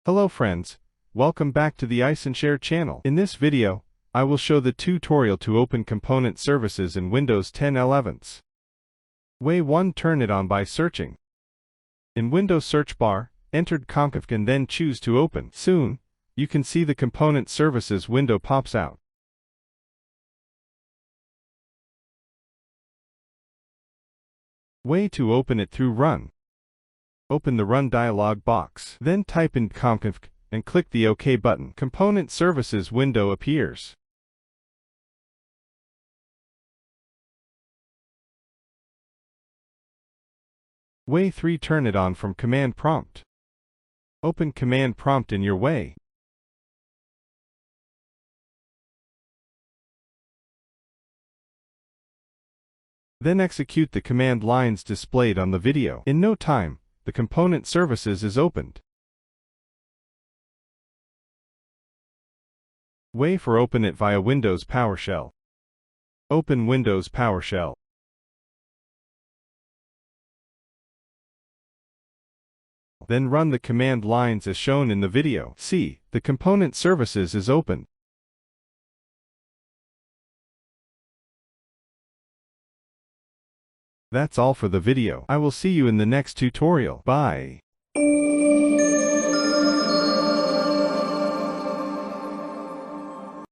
Hello friends, welcome back to the iSenShare channel. In this video, I will show the tutorial to open component services in Windows 10 11s. Way 1. Turn it on by searching. In Windows search bar, enter conconf and then choose to open. Soon, you can see the component services window pops out. Way to open it through Run. Open the Run dialog box. Then type in conconf and click the OK button. Component Services window appears. Way 3. Turn it on from Command Prompt. Open Command Prompt in your Way. Then execute the command lines displayed on the video. In no time, the component services is opened. Way 4. Open it via Windows PowerShell. Open Windows PowerShell. Then run the command lines as shown in the video. See, the component services is opened. That's all for the video. I will see you in the next tutorial. Bye.